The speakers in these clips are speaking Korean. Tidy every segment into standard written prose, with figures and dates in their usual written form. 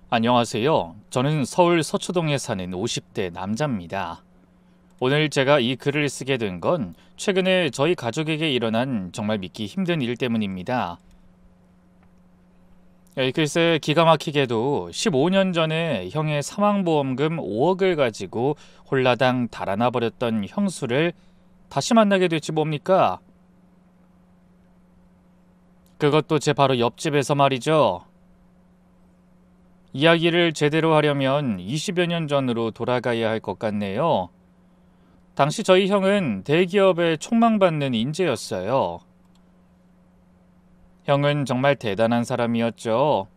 안녕하세요. 저는 서울 서초동에 사는 50대 남자입니다. 오늘 제가 이 글을 쓰게 된 건 최근에 저희 가족에게 일어난 정말 믿기 힘든 일 때문입니다. 글쎄 기가 막히게도 15년 전에 형의 사망보험금 5억을 가지고 홀라당 달아나 버렸던 형수를 다시 만나게 됐지 뭡니까? 그것도 제 바로 옆집에서 말이죠. 이야기를 제대로 하려면 20여 년 전으로 돌아가야 할 것 같네요. 당시 저희 형은 대기업에 촉망받는 인재였어요. 형은 정말 대단한 사람이었죠.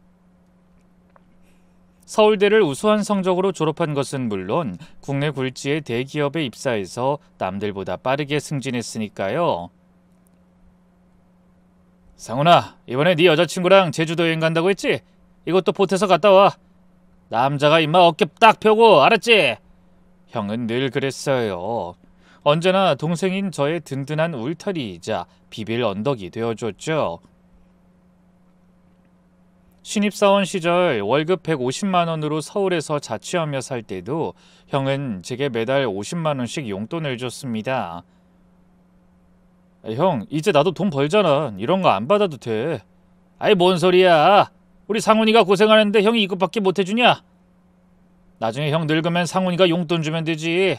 서울대를 우수한 성적으로 졸업한 것은 물론 국내 굴지의 대기업에 입사해서 남들보다 빠르게 승진했으니까요. 상훈아, 이번에 네 여자친구랑 제주도 여행 간다고 했지? 이것도 보태서 갔다 와. 남자가 임마 어깨 딱 펴고, 알았지? 형은 늘 그랬어요. 언제나 동생인 저의 든든한 울타리이자 비빌 언덕이 되어줬죠. 신입사원 시절 월급 150만 원으로 서울에서 자취하며 살 때도 형은 제게 매달 50만 원씩 용돈을 줬습니다. 형, 이제 나도 돈 벌잖아. 이런 거 안 받아도 돼. 아이, 뭔 소리야. 우리 상훈이가 고생하는데 형이 이것밖에 못 해주냐? 나중에 형 늙으면 상훈이가 용돈 주면 되지.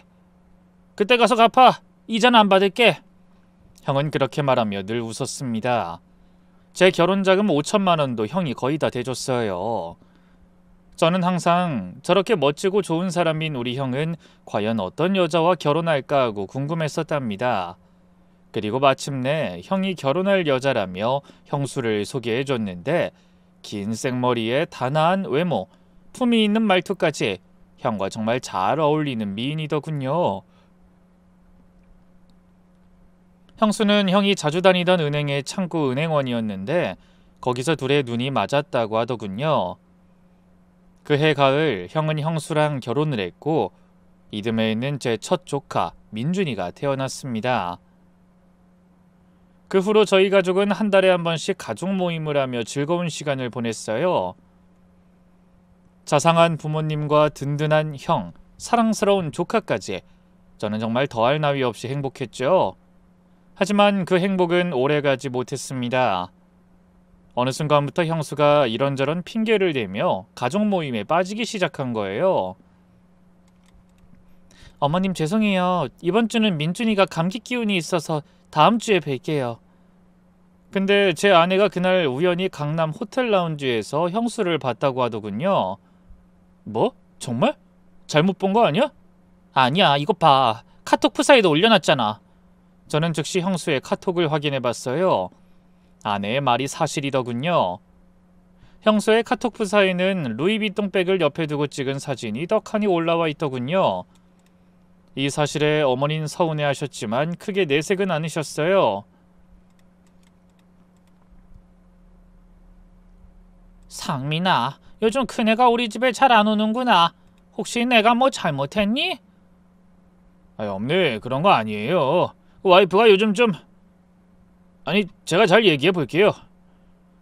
그때 가서 갚아. 이자는 안 받을게. 형은 그렇게 말하며 늘 웃었습니다. 제 결혼자금 5천만 원도 형이 거의 다 대줬어요. 저는 항상 저렇게 멋지고 좋은 사람인 우리 형은 과연 어떤 여자와 결혼할까 하고 궁금했었답니다. 그리고 마침내 형이 결혼할 여자라며 형수를 소개해줬는데 긴 생머리에 단아한 외모, 품위 있는 말투까지 형과 정말 잘 어울리는 미인이더군요. 형수는 형이 자주 다니던 은행의 창구 은행원이었는데 거기서 둘의 눈이 맞았다고 하더군요. 그해 가을 형은 형수랑 결혼을 했고 이듬해에는 제 첫 조카 민준이가 태어났습니다. 그 후로 저희 가족은 한 달에 한 번씩 가족 모임을 하며 즐거운 시간을 보냈어요. 자상한 부모님과 든든한 형, 사랑스러운 조카까지 저는 정말 더할 나위 없이 행복했죠. 하지만 그 행복은 오래가지 못했습니다. 어느 순간부터 형수가 이런저런 핑계를 대며 가족 모임에 빠지기 시작한 거예요. 어머님 죄송해요. 이번 주는 민준이가 감기 기운이 있어서 다음 주에 뵐게요. 근데 제 아내가 그날 우연히 강남 호텔 라운지에서 형수를 봤다고 하더군요. 뭐? 정말? 잘못 본 거 아니야? 아니야, 이거 봐. 카톡 프사에도 올려놨잖아. 저는 즉시 형수의 카톡을 확인해봤어요. 아내의 말이 사실이더군요. 형수의 카톡 프사에는 루이비통 백을 옆에 두고 찍은 사진이 떡하니 올라와 있더군요. 이 사실에 어머니는 서운해하셨지만 크게 내색은 않으셨어요. 상민아, 요즘 큰애가 우리 집에 잘 안 오는구나. 혹시 내가 뭐 잘못했니? 엄니, 그런 거 아니에요. 와이프가 요즘 좀... 아니, 제가 잘 얘기해 볼게요.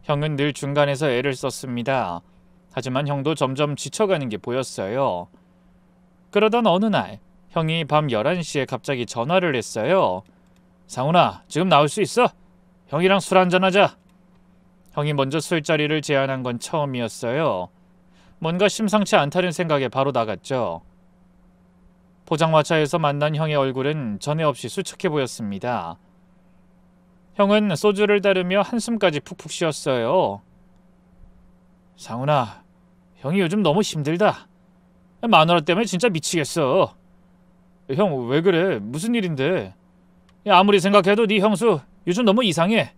형은 늘 중간에서 애를 썼습니다. 하지만 형도 점점 지쳐가는 게 보였어요. 그러던 어느 날 형이 밤 11시에 갑자기 전화를 했어요. 상훈아, 지금 나올 수 있어? 형이랑 술 한잔하자. 형이 먼저 술자리를 제안한 건 처음이었어요. 뭔가 심상치 않다는 생각에 바로 나갔죠. 포장마차에서 만난 형의 얼굴은 전에 없이 수척해 보였습니다. 형은 소주를 따르며 한숨까지 푹푹 쉬었어요. 상훈아, 형이 요즘 너무 힘들다. 마누라 때문에 진짜 미치겠어. 형, 왜 그래? 무슨 일인데? 아무리 생각해도 네 형수 요즘 너무 이상해.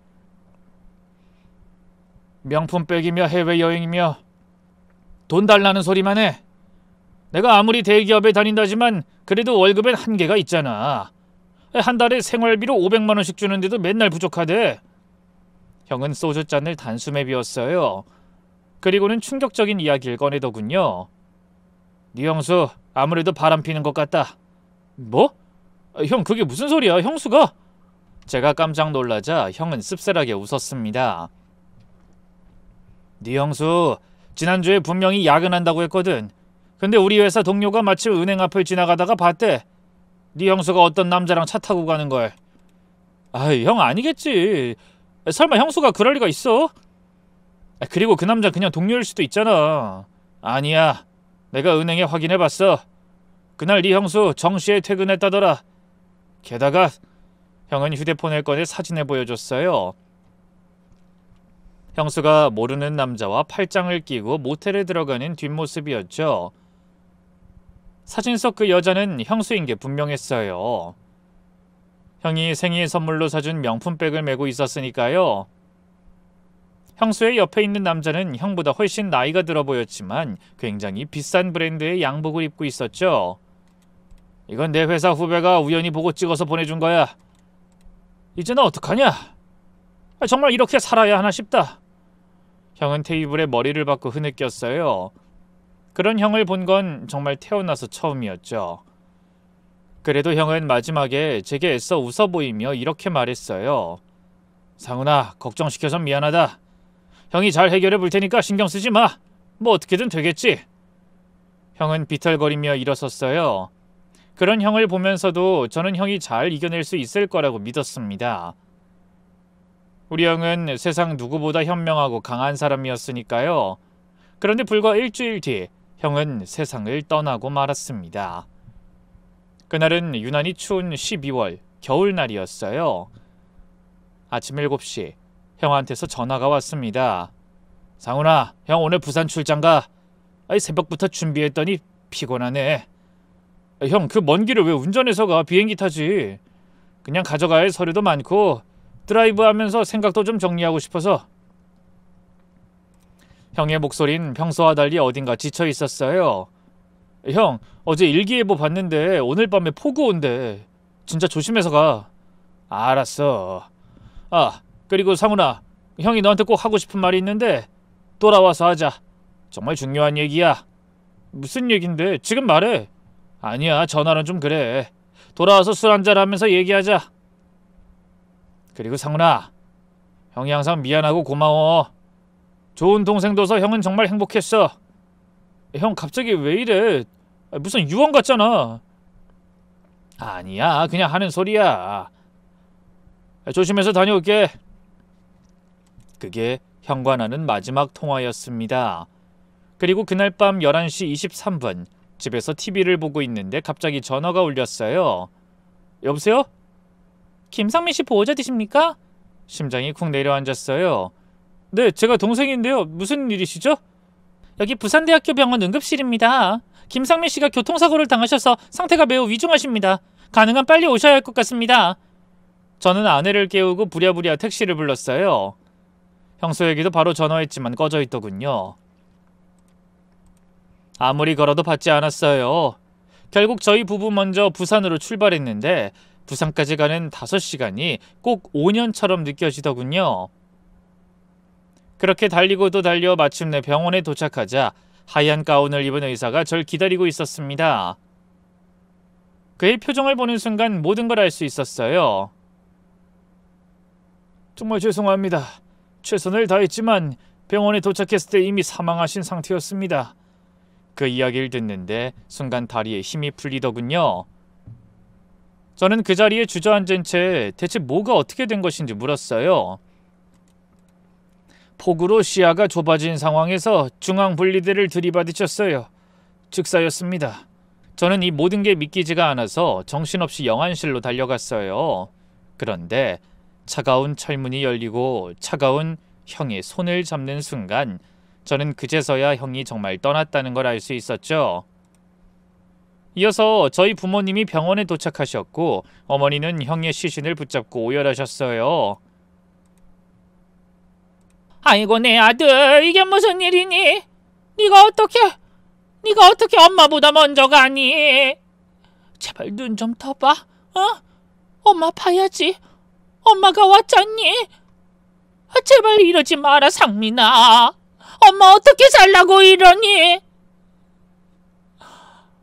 명품백이며 해외여행이며 돈 달라는 소리만 해. 내가 아무리 대기업에 다닌다지만 그래도 월급엔 한계가 있잖아. 한 달에 생활비로 500만 원씩 주는데도 맨날 부족하대. 형은 소주잔을 단숨에 비웠어요. 그리고는 충격적인 이야기를 꺼내더군요. 네 형수 아무래도 바람 피는 것 같다. 뭐? 형, 그게 무슨 소리야? 형수가? 제가 깜짝 놀라자 형은 씁쓸하게 웃었습니다. 네 형수 지난주에 분명히 야근한다고 했거든. 근데 우리 회사 동료가 마침 은행 앞을 지나가다가 봤대. 네 형수가 어떤 남자랑 차 타고 가는 걸. 아이, 형 아니겠지. 설마 형수가 그럴 리가 있어? 그리고 그 남자 그냥 동료일 수도 있잖아. 아니야. 내가 은행에 확인해봤어. 그날 네 형수 정시에 퇴근했다더라. 게다가 형은 휴대폰을 꺼내 사진을 보여줬어요. 형수가 모르는 남자와 팔짱을 끼고 모텔에 들어가는 뒷모습이었죠. 사진 속 그 여자는 형수인 게 분명했어요. 형이 생일 선물로 사준 명품백을 메고 있었으니까요. 형수의 옆에 있는 남자는 형보다 훨씬 나이가 들어 보였지만 굉장히 비싼 브랜드의 양복을 입고 있었죠. 이건 내 회사 후배가 우연히 보고 찍어서 보내준 거야. 이제는 어떡하냐? 정말 이렇게 살아야 하나 싶다. 형은 테이블에 머리를 박고 흐느꼈어요. 그런 형을 본 건 정말 태어나서 처음이었죠. 그래도 형은 마지막에 제게 애써 웃어 보이며 이렇게 말했어요. 상훈아, 걱정시켜서 미안하다. 형이 잘 해결해 볼 테니까 신경 쓰지 마. 뭐 어떻게든 되겠지. 형은 비틀거리며 일어섰어요. 그런 형을 보면서도 저는 형이 잘 이겨낼 수 있을 거라고 믿었습니다. 우리 형은 세상 누구보다 현명하고 강한 사람이었으니까요. 그런데 불과 일주일 뒤 형은 세상을 떠나고 말았습니다. 그날은 유난히 추운 12월 겨울날이었어요. 아침 7시 형한테서 전화가 왔습니다. 상훈아, 형 오늘 부산 출장 가. 새벽부터 준비했더니 피곤하네. 형, 그 먼 길을 왜 운전해서 가? 비행기 타지. 그냥 가져가야 할 서류도 많고 드라이브 하면서 생각도 좀 정리하고 싶어서. 형의 목소린 평소와 달리 어딘가 지쳐 있었어요. 형, 어제 일기예보 봤는데 오늘 밤에 폭우 온대. 진짜 조심해서 가. 알았어. 아, 그리고 상훈아, 형이 너한테 꼭 하고 싶은 말이 있는데 돌아와서 하자. 정말 중요한 얘기야. 무슨 얘긴데? 지금 말해. 아니야, 전화는 좀 그래. 돌아와서 술 한잔 하면서 얘기하자. 그리고 상훈아, 형이 항상 미안하고 고마워. 좋은 동생 둬서 형은 정말 행복했어. 형 갑자기 왜 이래? 무슨 유언 같잖아. 아니야, 그냥 하는 소리야. 조심해서 다녀올게. 그게 형과 나는 마지막 통화였습니다. 그리고 그날 밤 11시 23분 집에서 TV를 보고 있는데 갑자기 전화가 울렸어요. 여보세요? 김상민 씨 보호자 되십니까? 심장이 쿵 내려앉았어요. 네, 제가 동생인데요. 무슨 일이시죠? 여기 부산대학교 병원 응급실입니다. 김상민 씨가 교통사고를 당하셔서 상태가 매우 위중하십니다. 가능한 빨리 오셔야 할 것 같습니다. 저는 아내를 깨우고 부랴부랴 택시를 불렀어요. 형수에게도 바로 전화했지만 꺼져 있더군요. 아무리 걸어도 받지 않았어요. 결국 저희 부부 먼저 부산으로 출발했는데 부산까지 가는 5시간이 꼭 5년처럼 느껴지더군요. 그렇게 달리고 또 달려 마침내 병원에 도착하자 하얀 가운을 입은 의사가 절 기다리고 있었습니다. 그의 표정을 보는 순간 모든 걸 알 수 있었어요. 정말 죄송합니다. 최선을 다했지만 병원에 도착했을 때 이미 사망하신 상태였습니다. 그 이야기를 듣는데 순간 다리에 힘이 풀리더군요. 저는 그 자리에 주저앉은 채 대체 뭐가 어떻게 된 것인지 물었어요. 폭우로 시야가 좁아진 상황에서 중앙 분리대를 들이받으셨어요. 즉사였습니다. 저는 이 모든 게 믿기지가 않아서 정신없이 영안실로 달려갔어요. 그런데 차가운 철문이 열리고 차가운 형의 손을 잡는 순간 저는 그제서야 형이 정말 떠났다는 걸 알 수 있었죠. 이어서 저희 부모님이 병원에 도착하셨고 어머니는 형의 시신을 붙잡고 오열하셨어요. 아이고 내 아들, 이게 무슨 일이니? 네가 어떻게 엄마보다 먼저 가니? 제발 눈 좀 떠봐. 엄마 봐야지. 엄마가 왔잖니? 제발 이러지 마라 상민아. 엄마 어떻게 살라고 이러니?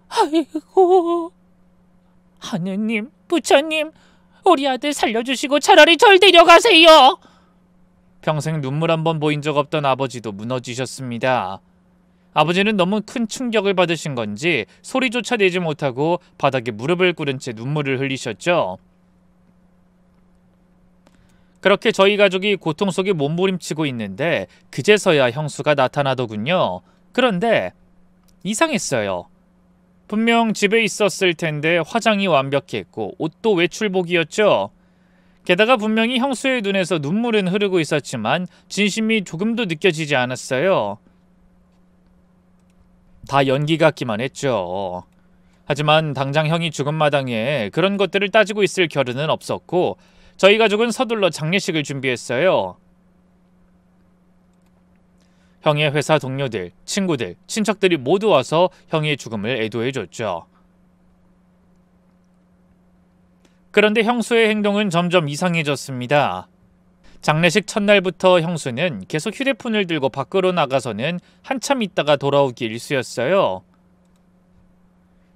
아이고, 하느님, 부처님, 우리 아들 살려주시고 차라리 절 데려가세요. 평생 눈물 한 번 보인 적 없던 아버지도 무너지셨습니다. 아버지는 너무 큰 충격을 받으신 건지 소리조차 내지 못하고 바닥에 무릎을 꿇은 채 눈물을 흘리셨죠. 그렇게 저희 가족이 고통 속에 몸부림치고 있는데 그제서야 형수가 나타나더군요. 그런데 이상했어요. 분명 집에 있었을 텐데 화장이 완벽했고 옷도 외출복이었죠. 게다가 분명히 형수의 눈에서 눈물은 흐르고 있었지만 진심이 조금도 느껴지지 않았어요. 다 연기 같기만 했죠. 하지만 당장 형이 죽은 마당에 그런 것들을 따지고 있을 겨를은 없었고 저희 가족은 서둘러 장례식을 준비했어요. 형의 회사 동료들, 친구들, 친척들이 모두 와서 형의 죽음을 애도해줬죠. 그런데 형수의 행동은 점점 이상해졌습니다. 장례식 첫날부터 형수는 계속 휴대폰을 들고 밖으로 나가서는 한참 있다가 돌아오기 일쑤였어요.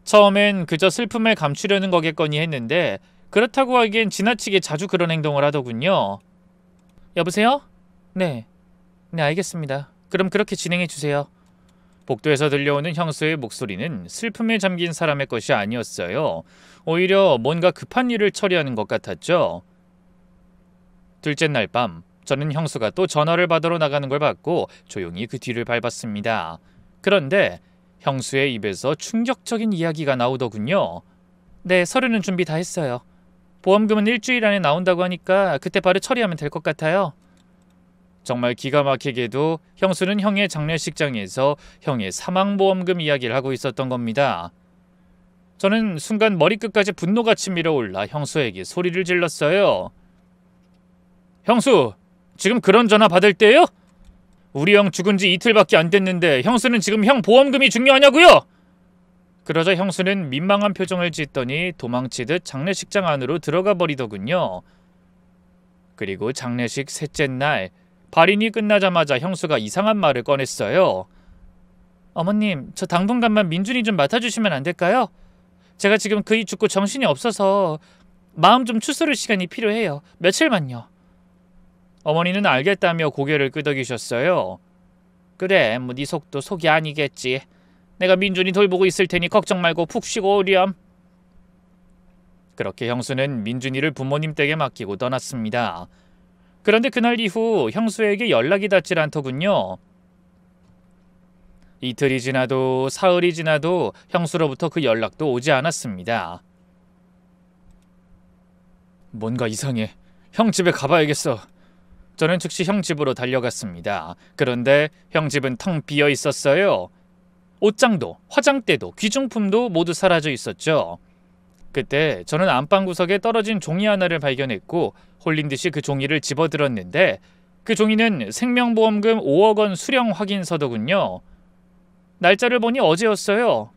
처음엔 그저 슬픔을 감추려는 거겠거니 했는데 그렇다고 하기엔 지나치게 자주 그런 행동을 하더군요. 여보세요? 네, 알겠습니다. 그럼 그렇게 진행해 주세요. 복도에서 들려오는 형수의 목소리는 슬픔에 잠긴 사람의 것이 아니었어요. 오히려 뭔가 급한 일을 처리하는 것 같았죠. 둘째 날 밤, 저는 형수가 또 전화를 받으러 나가는 걸 봤고 조용히 그 뒤를 밟았습니다. 그런데 형수의 입에서 충격적인 이야기가 나오더군요. 네, 서류는 준비 다 했어요. 보험금은 일주일 안에 나온다고 하니까 그때 바로 처리하면 될 것 같아요. 정말 기가 막히게도 형수는 형의 장례식장에서 형의 사망보험금 이야기를 하고 있었던 겁니다. 저는 순간 머리끝까지 분노가 치밀어 올라 형수에게 소리를 질렀어요. 형수, 지금 그런 전화 받을 때예요? 우리 형 죽은 지 이틀밖에 안 됐는데 형수는 지금 형 보험금이 중요하냐고요? 그러자 형수는 민망한 표정을 짓더니 도망치듯 장례식장 안으로 들어가 버리더군요. 그리고 장례식 셋째 날, 발인이 끝나자마자 형수가 이상한 말을 꺼냈어요. 어머님, 저 당분간만 민준이 좀 맡아주시면 안 될까요? 제가 지금 그이 죽고 정신이 없어서 마음 좀 추스를 시간이 필요해요. 며칠만요. 어머니는 알겠다며 고개를 끄덕이셨어요. 그래, 뭐 네 속도 속이 아니겠지. 내가 민준이 돌보고 있을 테니 걱정 말고 푹 쉬고 오렴. 그렇게 형수는 민준이를 부모님 댁에 맡기고 떠났습니다. 그런데 그날 이후 형수에게 연락이 닿질 않더군요. 이틀이 지나도 사흘이 지나도 형수로부터 그 연락도 오지 않았습니다. 뭔가 이상해. 형 집에 가봐야겠어. 저는 즉시 형 집으로 달려갔습니다. 그런데 형 집은 텅 비어 있었어요. 옷장도, 화장대도, 귀중품도 모두 사라져 있었죠. 그때 저는 안방 구석에 떨어진 종이 하나를 발견했고 홀린 듯이 그 종이를 집어들었는데 그 종이는 생명보험금 5억 원 수령 확인서더군요. 날짜를 보니 어제였어요.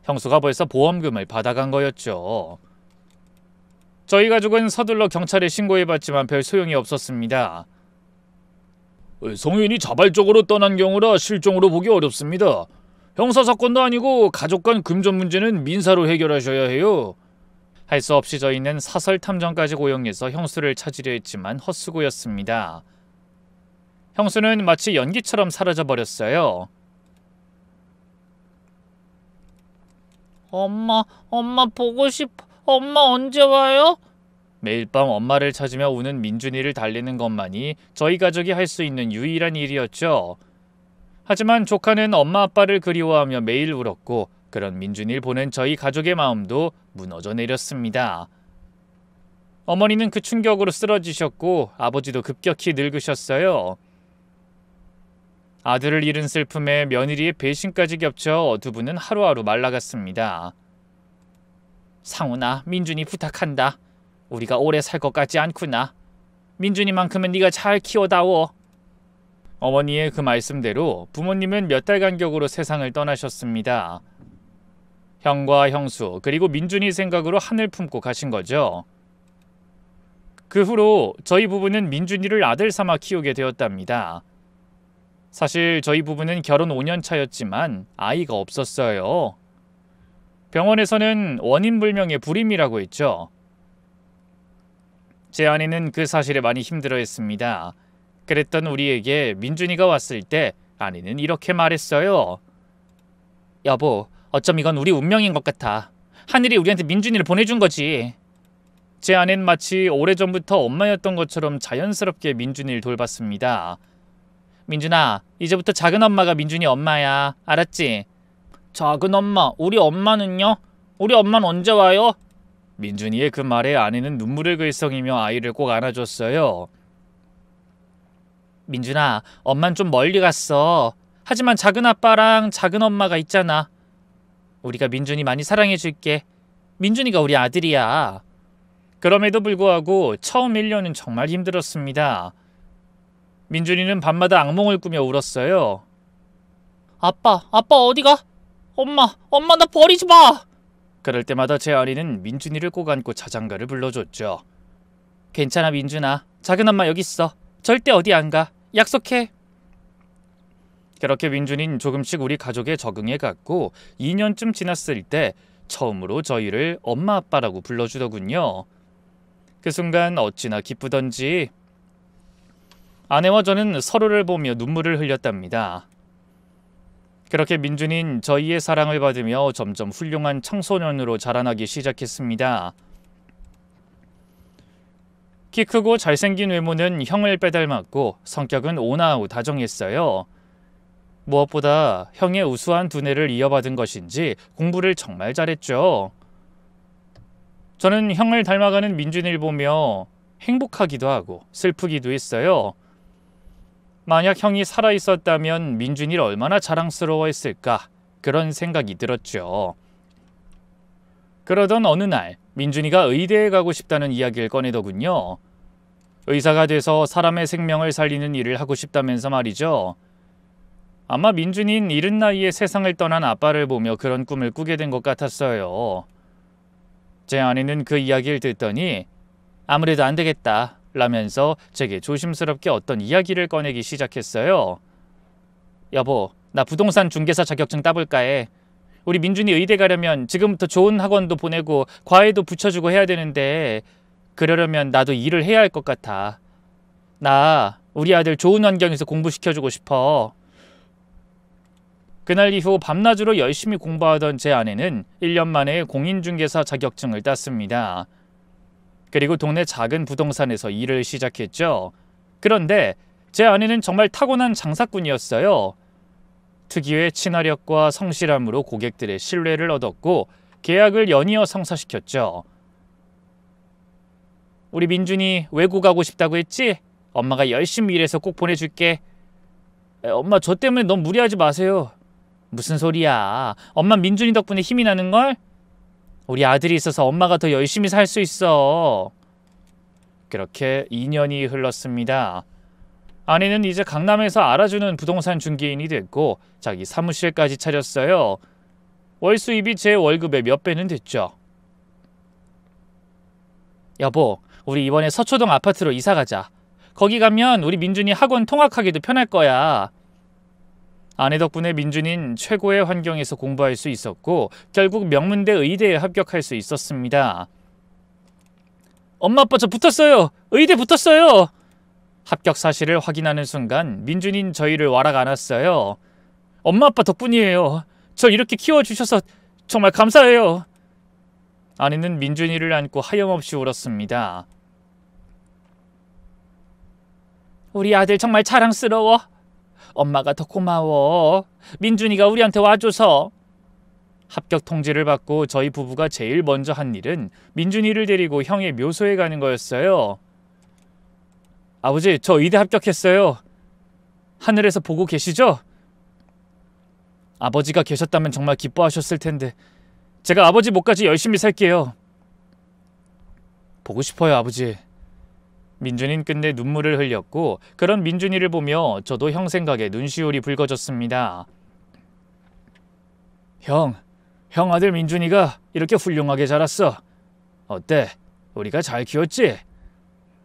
형수가 벌써 보험금을 받아간 거였죠. 저희 가족은 서둘러 경찰에 신고해봤지만 별 소용이 없었습니다. 성인이 자발적으로 떠난 경우라 실종으로 보기 어렵습니다. 형사사건도 아니고 가족 간 금전 문제는 민사로 해결하셔야 해요. 할 수 없이 저희는 사설 탐정까지 고용해서 형수를 찾으려 했지만 헛수고였습니다. 형수는 마치 연기처럼 사라져버렸어요. 엄마 보고 싶어. 엄마 언제 와요? 매일 밤 엄마를 찾으며 우는 민준이를 달래는 것만이 저희 가족이 할 수 있는 유일한 일이었죠. 하지만 조카는 엄마 아빠를 그리워하며 매일 울었고 그런 민준이를 보는 저희 가족의 마음도 무너져 내렸습니다. 어머니는 그 충격으로 쓰러지셨고 아버지도 급격히 늙으셨어요. 아들을 잃은 슬픔에 며느리의 배신까지 겹쳐 두 분은 하루하루 말라갔습니다. 상훈아, 민준이 부탁한다. 우리가 오래 살 것 같지 않구나. 민준이만큼은 네가 잘 키워다오. 어머니의 그 말씀대로 부모님은 몇 달 간격으로 세상을 떠나셨습니다. 형과 형수 그리고 민준이 생각으로 한을 품고 가신 거죠. 그 후로 저희 부부는 민준이를 아들 삼아 키우게 되었답니다. 사실 저희 부부는 결혼 5년 차였지만 아이가 없었어요. 병원에서는 원인 불명의 불임이라고 했죠. 제 아내는 그 사실에 많이 힘들어했습니다. 그랬던 우리에게 민준이가 왔을 때 아내는 이렇게 말했어요. 여보, 어쩜 이건 우리 운명인 것 같아. 하늘이 우리한테 민준이를 보내준 거지. 제 아내는 마치 오래전부터 엄마였던 것처럼 자연스럽게 민준이를 돌봤습니다. 민준아, 이제부터 작은 엄마가 민준이 엄마야. 알았지? 작은 엄마, 우리 엄마는요? 우리 엄마는 언제 와요? 민준이의 그 말에 아내는 눈물을 글썽이며 아이를 꼭 안아줬어요. 민준아, 엄만 좀 멀리 갔어. 하지만 작은 아빠랑 작은 엄마가 있잖아. 우리가 민준이 많이 사랑해줄게. 민준이가 우리 아들이야. 그럼에도 불구하고 처음 1년은 정말 힘들었습니다. 민준이는 밤마다 악몽을 꾸며 울었어요. 아빠 어디가? 엄마 나 버리지 마! 그럴 때마다 제 아내는 민준이를 꼭 안고 자장가를 불러줬죠. 괜찮아 민준아. 작은 엄마 여기 있어. 절대 어디 안 가. 약속해. 그렇게 민준이는 조금씩 우리 가족에 적응해갔고 2년쯤 지났을 때 처음으로 저희를 엄마 아빠라고 불러주더군요. 그 순간 어찌나 기쁘던지 아내와 저는 서로를 보며 눈물을 흘렸답니다. 그렇게 민준이는 저희의 사랑을 받으며 점점 훌륭한 청소년으로 자라나기 시작했습니다. 키 크고 잘생긴 외모는 형을 빼닮았고 성격은 온화하고 다정했어요. 무엇보다 형의 우수한 두뇌를 이어받은 것인지 공부를 정말 잘했죠. 저는 형을 닮아가는 민준이를 보며 행복하기도 하고 슬프기도 했어요. 만약 형이 살아있었다면 민준이를 얼마나 자랑스러워했을까 그런 생각이 들었죠. 그러던 어느 날 민준이가 의대에 가고 싶다는 이야기를 꺼내더군요. 의사가 돼서 사람의 생명을 살리는 일을 하고 싶다면서 말이죠. 아마 민준이는 이른 나이에 세상을 떠난 아빠를 보며 그런 꿈을 꾸게 된 것 같았어요. 제 아내는 그 이야기를 듣더니 아무래도 안 되겠다 라면서 제게 조심스럽게 어떤 이야기를 꺼내기 시작했어요. 여보, 나 부동산 중개사 자격증 따볼까 해. 우리 민준이 의대 가려면 지금부터 좋은 학원도 보내고 과외도 붙여주고 해야 되는데 그러려면 나도 일을 해야 할 것 같아. 나 우리 아들 좋은 환경에서 공부시켜주고 싶어. 그날 이후 밤낮으로 열심히 공부하던 제 아내는 1년 만에 공인중개사 자격증을 땄습니다. 그리고 동네 작은 부동산에서 일을 시작했죠. 그런데 제 아내는 정말 타고난 장사꾼이었어요. 특유의 친화력과 성실함으로 고객들의 신뢰를 얻었고 계약을 연이어 성사시켰죠. 우리 민준이 외국 가고 싶다고 했지? 엄마가 열심히 일해서 꼭 보내줄게. 엄마 저 때문에 너무 무리하지 마세요. 무슨 소리야. 엄마 민준이 덕분에 힘이 나는걸? 우리 아들이 있어서 엄마가 더 열심히 살 수 있어. 그렇게 2년이 흘렀습니다. 아내는 이제 강남에서 알아주는 부동산 중개인이 됐고 자기 사무실까지 차렸어요. 월 수입이 제 월급의 몇 배는 됐죠. 여보, 우리 이번에 서초동 아파트로 이사 가자. 거기 가면 우리 민준이 학원 통학하기도 편할 거야. 아내 덕분에 민준이는 최고의 환경에서 공부할 수 있었고 결국 명문대 의대에 합격할 수 있었습니다. 엄마 아빠 저 붙었어요. 의대 붙었어요. 합격 사실을 확인하는 순간 민준이는 저희를 와락 안았어요. 엄마 아빠 덕분이에요. 저 이렇게 키워주셔서 정말 감사해요. 아내는 민준이를 안고 하염없이 울었습니다. 우리 아들 정말 자랑스러워. 엄마가 더 고마워. 민준이가 우리한테 와줘서. 합격 통지를 받고 저희 부부가 제일 먼저 한 일은 민준이를 데리고 형의 묘소에 가는 거였어요. 아버지, 저 의대 합격했어요. 하늘에서 보고 계시죠? 아버지가 계셨다면 정말 기뻐하셨을 텐데 제가 아버지 목까지 열심히 살게요. 보고 싶어요, 아버지. 민준이는 끝내 눈물을 흘렸고 그런 민준이를 보며 저도 형 생각에 눈시울이 붉어졌습니다. 형 아들 민준이가 이렇게 훌륭하게 자랐어. 어때? 우리가 잘 키웠지?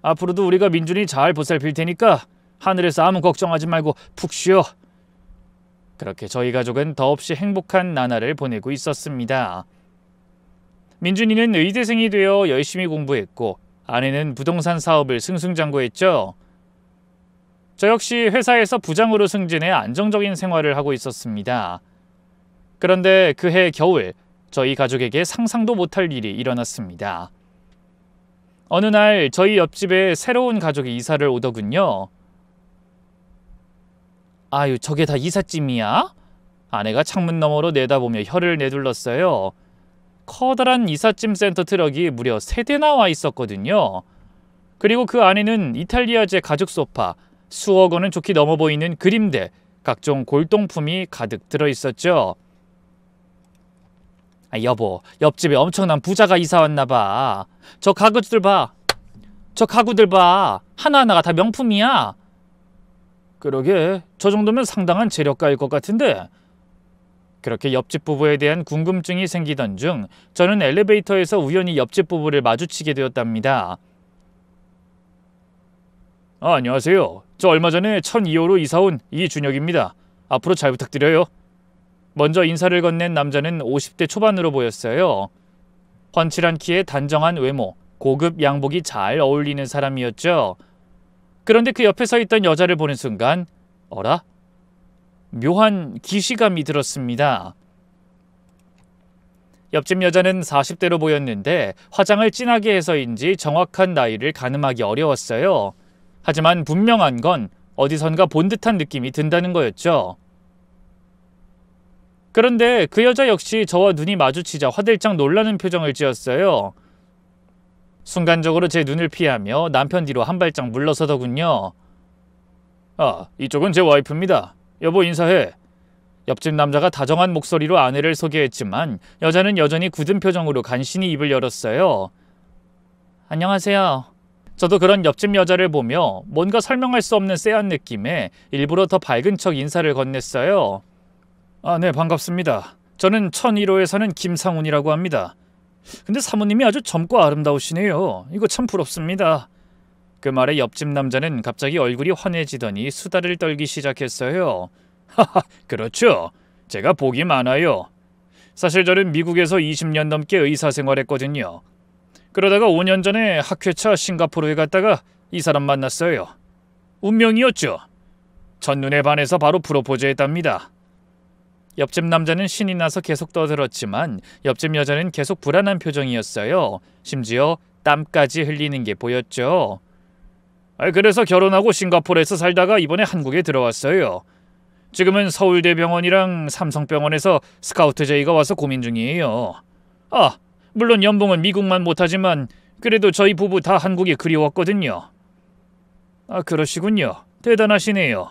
앞으로도 우리가 민준이 잘 보살필 테니까 하늘에서 아무 걱정하지 말고 푹 쉬어. 그렇게 저희 가족은 더없이 행복한 나날을 보내고 있었습니다. 민준이는 의대생이 되어 열심히 공부했고 아내는 부동산 사업을 승승장구했죠. 저 역시 회사에서 부장으로 승진해 안정적인 생활을 하고 있었습니다. 그런데 그해 겨울 저희 가족에게 상상도 못할 일이 일어났습니다. 어느 날 저희 옆집에 새로운 가족이 이사를 오더군요. 아유, 저게 다 이삿짐이야? 아내가 창문 너머로 내다보며 혀를 내둘렀어요. 커다란 이삿짐 센터 트럭이 무려 3대나 와 있었거든요. 그리고 그 안에는 이탈리아제 가죽 소파, 수억 원은 좋게 넘어 보이는 그림대, 각종 골동품이 가득 들어있었죠. 여보, 옆집에 엄청난 부자가 이사 왔나 봐. 저 가구들 봐. 하나하나가 다 명품이야. 그러게, 저 정도면 상당한 재력가일 것 같은데. 그렇게 옆집 부부에 대한 궁금증이 생기던 중 저는 엘리베이터에서 우연히 옆집 부부를 마주치게 되었답니다. 안녕하세요. 저 얼마 전에 1002호로 이사 온 이준혁입니다. 앞으로 잘 부탁드려요. 먼저 인사를 건넨 남자는 50대 초반으로 보였어요. 훤칠한 키에 단정한 외모, 고급 양복이 잘 어울리는 사람이었죠. 그런데 그 옆에 서 있던 여자를 보는 순간 어라? 묘한 기시감이 들었습니다. 옆집 여자는 40대로 보였는데 화장을 진하게 해서인지 정확한 나이를 가늠하기 어려웠어요. 하지만 분명한 건 어디선가 본 듯한 느낌이 든다는 거였죠. 그런데 그 여자 역시 저와 눈이 마주치자 화들짝 놀라는 표정을 지었어요. 순간적으로 제 눈을 피하며 남편 뒤로 한 발짝 물러서더군요. 이쪽은 제 와이프입니다. 여보, 인사해. 옆집 남자가 다정한 목소리로 아내를 소개했지만 여자는 여전히 굳은 표정으로 간신히 입을 열었어요. 안녕하세요. 저도 그런 옆집 여자를 보며 뭔가 설명할 수 없는 쎄한 느낌에 일부러 더 밝은 척 인사를 건넸어요. 네, 반갑습니다. 저는 1001호에 사는 김상훈이라고 합니다. 근데 사모님이 아주 젊고 아름다우시네요. 이거 참 부럽습니다. 그 말에 옆집 남자는 갑자기 얼굴이 환해지더니 수다를 떨기 시작했어요. 하하, 그렇죠. 제가 복이 많아요. 사실 저는 미국에서 20년 넘게 의사 생활했거든요. 그러다가 5년 전에 학회차 싱가포르에 갔다가 이 사람 만났어요. 운명이었죠. 첫눈에 반해서 바로 프로포즈했답니다. 옆집 남자는 신이 나서 계속 떠들었지만 옆집 여자는 계속 불안한 표정이었어요. 심지어 땀까지 흘리는 게 보였죠. 그래서 결혼하고 싱가포르에서 살다가 이번에 한국에 들어왔어요. 지금은 서울대병원이랑 삼성병원에서 스카우트 제의가 와서 고민 중이에요. 물론 연봉은 미국만 못하지만 그래도 저희 부부 다 한국이 그리웠거든요. 그러시군요. 대단하시네요.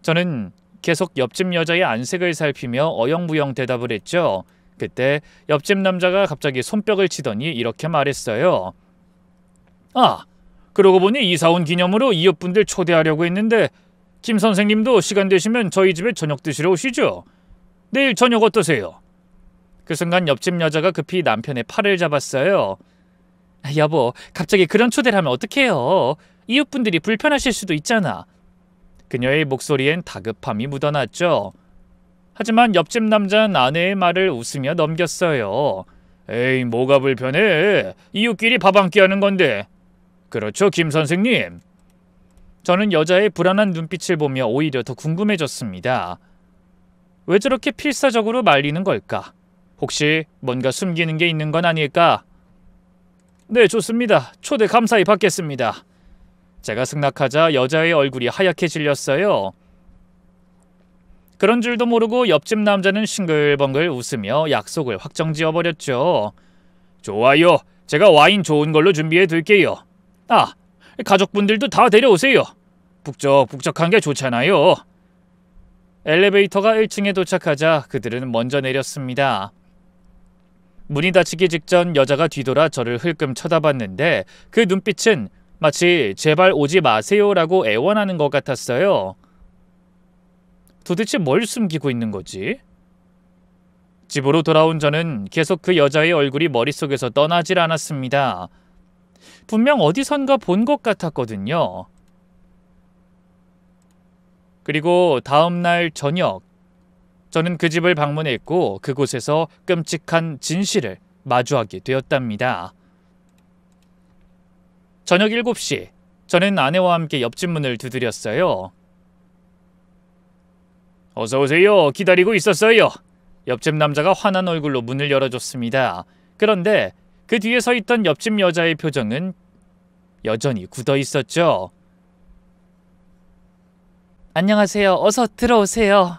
저는 계속 옆집 여자의 안색을 살피며 어영부영 대답을 했죠. 그때 옆집 남자가 갑자기 손뼉을 치더니 이렇게 말했어요. 그러고 보니 이사 온 기념으로 이웃분들 초대하려고 했는데 김 선생님도 시간 되시면 저희 집에 저녁 드시러 오시죠. 내일 저녁 어떠세요? 그 순간 옆집 여자가 급히 남편의 팔을 잡았어요. 여보, 갑자기 그런 초대를 하면 어떡해요? 이웃분들이 불편하실 수도 있잖아. 그녀의 목소리엔 다급함이 묻어났죠. 하지만 옆집 남자는 아내의 말을 웃으며 넘겼어요. 에이, 뭐가 불편해? 이웃끼리 밥 한 끼 하는 건데. 그렇죠, 김 선생님. 저는 여자의 불안한 눈빛을 보며 오히려 더 궁금해졌습니다. 왜 저렇게 필사적으로 말리는 걸까? 혹시 뭔가 숨기는 게 있는 건 아닐까? 네, 좋습니다. 초대 감사히 받겠습니다. 제가 승낙하자 여자의 얼굴이 하얗게 질렸어요. 그런 줄도 모르고 옆집 남자는 싱글벙글 웃으며 약속을 확정지어버렸죠. 좋아요. 제가 와인 좋은 걸로 준비해 둘게요. 가족분들도 다 데려오세요. 북적북적한 게 좋잖아요. 엘리베이터가 1층에 도착하자 그들은 먼저 내렸습니다. 문이 닫히기 직전 여자가 뒤돌아 저를 흘끔 쳐다봤는데 그 눈빛은 마치 제발 오지 마세요라고 애원하는 것 같았어요. 도대체 뭘 숨기고 있는 거지? 집으로 돌아온 저는 계속 그 여자의 얼굴이 머릿속에서 떠나질 않았습니다. 분명 어디선가 본 것 같았거든요. 그리고 다음 날 저녁, 저는 그 집을 방문했고 그곳에서 끔찍한 진실을 마주하게 되었답니다. 저녁 7시, 저는 아내와 함께 옆집 문을 두드렸어요. 어서 오세요. 기다리고 있었어요. 옆집 남자가 환한 얼굴로 문을 열어줬습니다. 그런데 그 뒤에 서 있던 옆집 여자의 표정은 여전히 굳어 있었죠. 안녕하세요. 어서 들어오세요.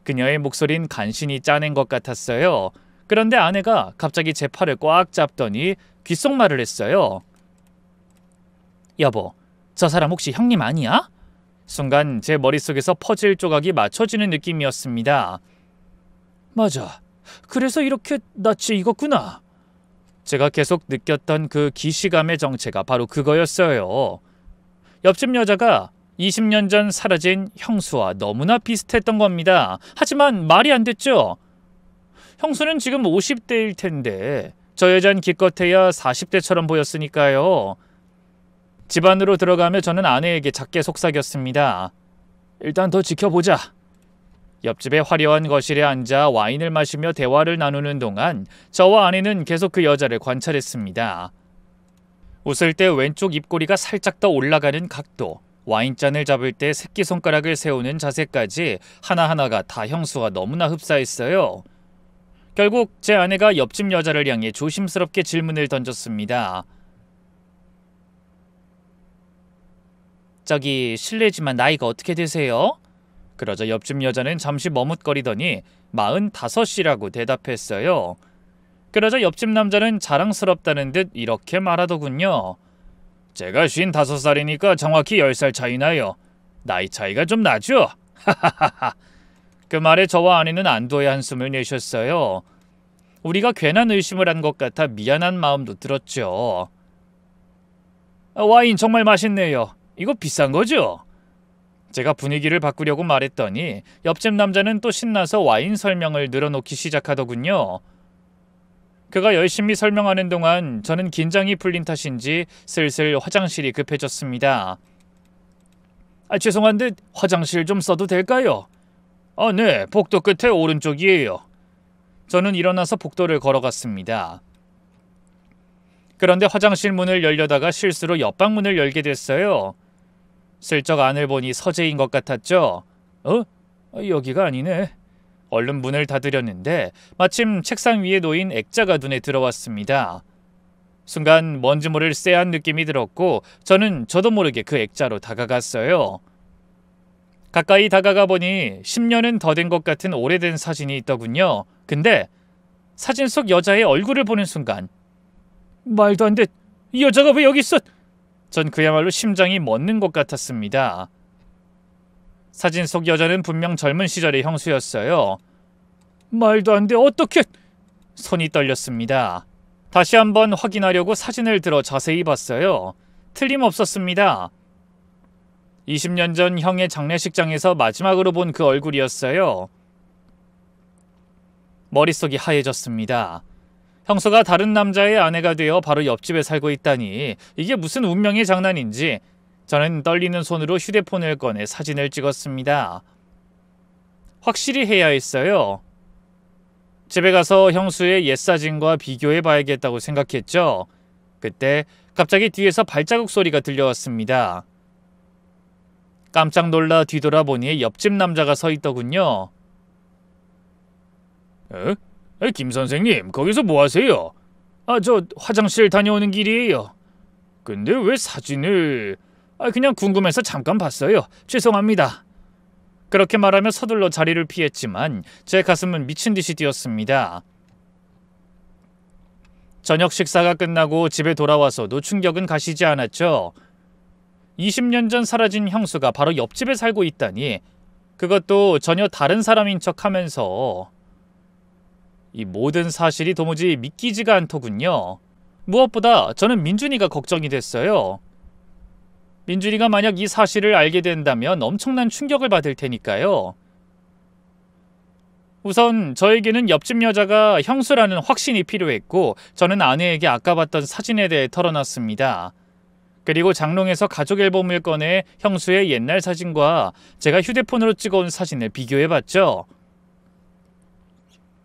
그녀의 목소린 간신히 짜낸 것 같았어요. 그런데 아내가 갑자기 제 팔을 꽉 잡더니 귓속말을 했어요. 여보, 저 사람 혹시 형님 아니야? 순간 제 머릿속에서 퍼즐 조각이 맞춰지는 느낌이었습니다. 맞아. 그래서 이렇게 낯이 익었구나. 제가 계속 느꼈던 그 기시감의 정체가 바로 그거였어요. 옆집 여자가 20년 전 사라진 형수와 너무나 비슷했던 겁니다. 하지만 말이 안 됐죠. 형수는 지금 50대일 텐데 저 여잔 기껏해야 40대처럼 보였으니까요. 집 안으로 들어가며 저는 아내에게 작게 속삭였습니다. 일단 더 지켜보자. 옆집의 화려한 거실에 앉아 와인을 마시며 대화를 나누는 동안 저와 아내는 계속 그 여자를 관찰했습니다. 웃을 때 왼쪽 입꼬리가 살짝 더 올라가는 각도, 와인잔을 잡을 때 새끼손가락을 세우는 자세까지 하나하나가 다 형수와 너무나 흡사했어요. 결국 제 아내가 옆집 여자를 향해 조심스럽게 질문을 던졌습니다. 저기 실례지만 나이가 어떻게 되세요? 그러자 옆집 여자는 잠시 머뭇거리더니 45이라고 대답했어요. 그러자 옆집 남자는 자랑스럽다는 듯 이렇게 말하더군요. 제가 55살이니까 정확히 10살 차이 나요. 나이 차이가 좀 나죠? 하하하하. 그 말에 저와 아내는 안도의 한숨을 내셨어요. 우리가 괜한 의심을 한 것 같아 미안한 마음도 들었죠. 와인 정말 맛있네요. 이거 비싼 거죠? 제가 분위기를 바꾸려고 말했더니 옆집 남자는 또 신나서 와인 설명을 늘어놓기 시작하더군요. 그가 열심히 설명하는 동안 저는 긴장이 풀린 탓인지 슬슬 화장실이 급해졌습니다. 죄송한데 화장실 좀 써도 될까요? 네, 복도 끝에 오른쪽이에요. 저는 일어나서 복도를 걸어갔습니다. 그런데 화장실 문을 열려다가 실수로 옆방문을 열게 됐어요. 슬쩍 안을 보니 서재인 것 같았죠. 여기가 아니네. 얼른 문을 닫으려는데 마침 책상 위에 놓인 액자가 눈에 들어왔습니다. 순간 뭔지 모를 쎄한 느낌이 들었고 저는 저도 모르게 그 액자로 다가갔어요. 가까이 다가가 보니 10년은 더 된 것 같은 오래된 사진이 있더군요. 근데 사진 속 여자의 얼굴을 보는 순간 말도 안 돼. 이 여자가 왜 여기 있어? 전 그야말로 심장이 멎는 것 같았습니다. 사진 속 여자는 분명 젊은 시절의 형수였어요. 말도 안 돼. 어떻게? 손이 떨렸습니다. 다시 한번 확인하려고 사진을 들어 자세히 봤어요. 틀림없었습니다. 20년 전 형의 장례식장에서 마지막으로 본 그 얼굴이었어요. 머릿속이 하얘졌습니다. 형수가 다른 남자의 아내가 되어 바로 옆집에 살고 있다니 이게 무슨 운명의 장난인지 저는 떨리는 손으로 휴대폰을 꺼내 사진을 찍었습니다. 확실히 해야 했어요. 집에 가서 형수의 옛 사진과 비교해 봐야겠다고 생각했죠. 그때 갑자기 뒤에서 발자국 소리가 들려왔습니다. 깜짝 놀라 뒤돌아보니 옆집 남자가 서 있더군요. 김 선생님, 거기서 뭐 하세요? 저 화장실 다녀오는 길이에요. 근데 왜 사진을... 그냥 궁금해서 잠깐 봤어요. 죄송합니다. 그렇게 말하며 서둘러 자리를 피했지만 제 가슴은 미친 듯이 뛰었습니다. 저녁 식사가 끝나고 집에 돌아와서도 충격은 가시지 않았죠. 20년 전 사라진 형수가 바로 옆집에 살고 있다니, 그것도 전혀 다른 사람인 척하면서 이 모든 사실이 도무지 믿기지가 않더군요. 무엇보다 저는 민준이가 걱정이 됐어요. 민준이가 만약 이 사실을 알게 된다면 엄청난 충격을 받을 테니까요. 우선 저에게는 옆집 여자가 형수라는 확신이 필요했고 저는 아내에게 아까 봤던 사진에 대해 털어놨습니다. 그리고 장롱에서 가족 앨범을 꺼내 형수의 옛날 사진과 제가 휴대폰으로 찍어온 사진을 비교해봤죠.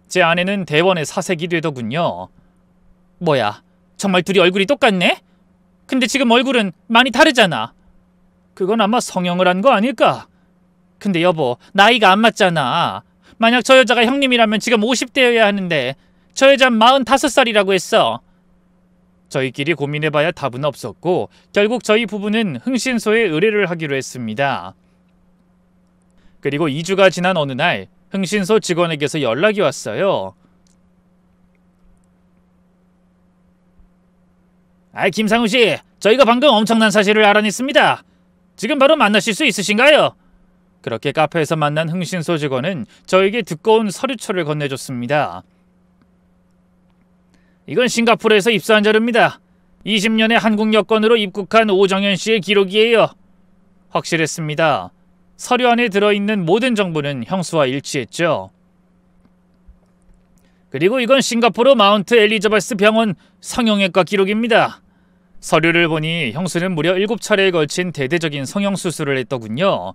제 아내는 대원의 사색이 되더군요. 뭐야, 정말 둘이 얼굴이 똑같네? 근데 지금 얼굴은 많이 다르잖아. 그건 아마 성형을 한 거 아닐까? 근데 여보, 나이가 안 맞잖아. 만약 저 여자가 형님이라면 지금 50대여야 하는데 저 여자는 45살이라고 했어. 저희끼리 고민해봐야 답은 없었고 결국 저희 부부는 흥신소에 의뢰를 하기로 했습니다. 그리고 2주가 지난 어느 날 흥신소 직원에게서 연락이 왔어요. 김상우씨, 저희가 방금 엄청난 사실을 알아냈습니다. 지금 바로 만나실 수 있으신가요? 그렇게 카페에서 만난 흥신소 직원은 저에게 두꺼운 서류초를 건네줬습니다. 이건 싱가포르에서 입수한 자료입니다. 20년의 한국 여권으로 입국한 오정현 씨의 기록이에요. 확실했습니다. 서류 안에 들어있는 모든 정보는 형수와 일치했죠. 그리고 이건 싱가포르 마운트 엘리자베스 병원 성형외과 기록입니다. 서류를 보니 형수는 무려 7차례에 걸친 대대적인 성형수술을 했더군요.